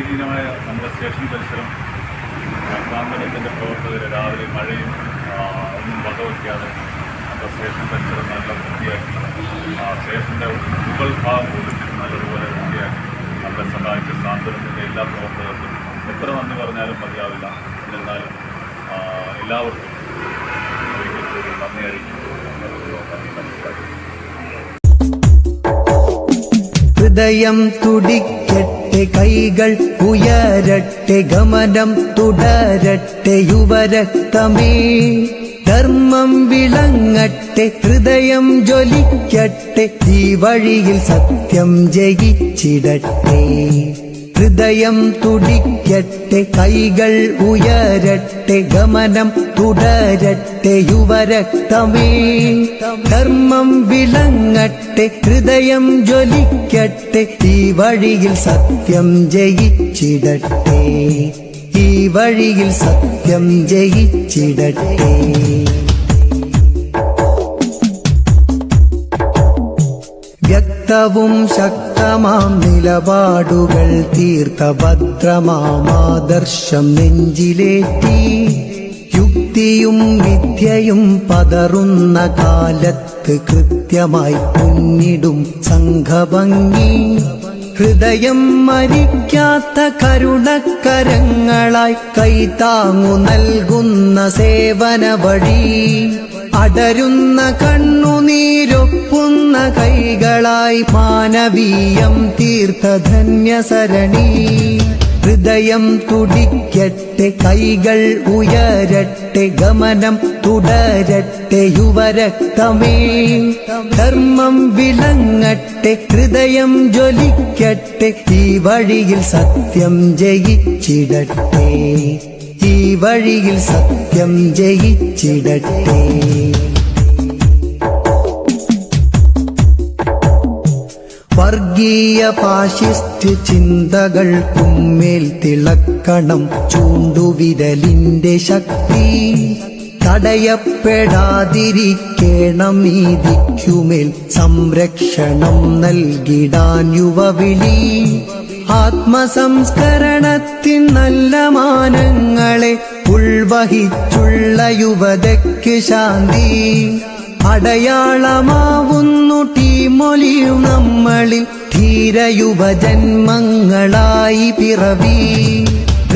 വൃത്തിഹീനമായ നമ്മുടെ സ്റ്റേഷൻ പരിസരം പ്രാന്തനത്തിൻ്റെ പ്രവർത്തകർ രാവിലെ മഴയും ഒന്നും വകവയ്ക്കാതെ നമ്മുടെ സ്റ്റേഷൻ പരിസരം നല്ല വൃത്തിയാക്കി സ്റ്റേഷൻ്റെ മുകൾ ഭാഗം പോലും നല്ലതുപോലെ വൃത്തിയാക്കി നമ്മളെ സഹായിച്ച പ്രാന്തനത്തിൻ്റെ എല്ലാ പ്രവർത്തകർക്കും എത്ര നന്ദി പറഞ്ഞാലും മതിയാവില്ല. എന്നിരുന്നാലും എല്ലാവർക്കും ഒരിക്കൽ കൂടി നന്ദി അറിയിക്കുന്നു. ഹൃദയം തുടിക്കട്ടെ, കൈകൾ ഉയരട്ടെ, ഗമനം തുടരട്ടെ യുവരക്തമേ. ധർമ്മം വിളങ്ങട്ടെ, ഹൃദയം ജ്വലിക്കട്ടെ, ഈ വഴിയിൽ സത്യം ജയിച്ചിടട്ടെ. ഹൃദയം തുടിക്കട്ടെ, കൈകൾ ഉയരട്ടെ, ഗമനം തുടരട്ടെ യുവരക്തമേ. ധർമ്മം വിളങ്ങട്ടെ, ഹൃദയം ജ്വലിക്കട്ടെ, ഈ വഴിയിൽ സത്യം ജയിച്ചിടട്ടെ. ഈ വഴിയിൽ സത്യം ജയിച്ചിടട്ടെ. വ്യക്തവും ശക്തമാം നിലപാടുകൾ തീർത്ത ഭദ്രമാമാദർശം നെഞ്ചിലേറ്റി. യുക്തിയും വിദ്യയും പതറുന്ന കാലത്ത് കൃത്യമായി മുന്നിടും സംഘഭംഗി. ഹൃദയം മരിക്കാത്ത കരുണക്കരങ്ങളായി കൈതാങ്ങു നൽകുന്ന സേവന വഴി. അടരുന്ന കണ്ണുനീരൊപ്പുന്ന കൈകളായി മാനവീയം തീർത്ത ധന്യസരണി. ഹൃദയം തുടിക്കട്ടെ, കൈകൾ ഉയരട്ടെ, ഗമനം തുടരട്ടെ യുവരക്തമേ. ധർമ്മം വിളങ്ങട്ടെ, ഹൃദയം ജ്വലിക്കട്ടെ, ഈ വഴിയിൽ സത്യം ജയിച്ചിടട്ടെ. ഈ വഴിയിൽ സത്യം ജയിച്ചിടട്ടെ. വർഗീയ ഫാഷിസ്റ്റ് ചിന്തകൾക്കുമേൽ തിളക്കണം ചൂണ്ടുവിരലിന്റെ ശക്തി. തടയപ്പെടാതിരിക്കണം നീതിക്കുമേൽ സംരക്ഷണം നൽകിടാൻ യുവവിളി. ആത്മസംസ്കരണത്തിൻ നല്ല മാനങ്ങളെ ഉൾവഹിച്ചുള്ള യുവതയ്ക്ക് ശാന്തി. അടയാളമാവുന്നു ടീമൊലിയും നമ്മളിൽ ധീരയുവജന്മങ്ങളായി പിറവി.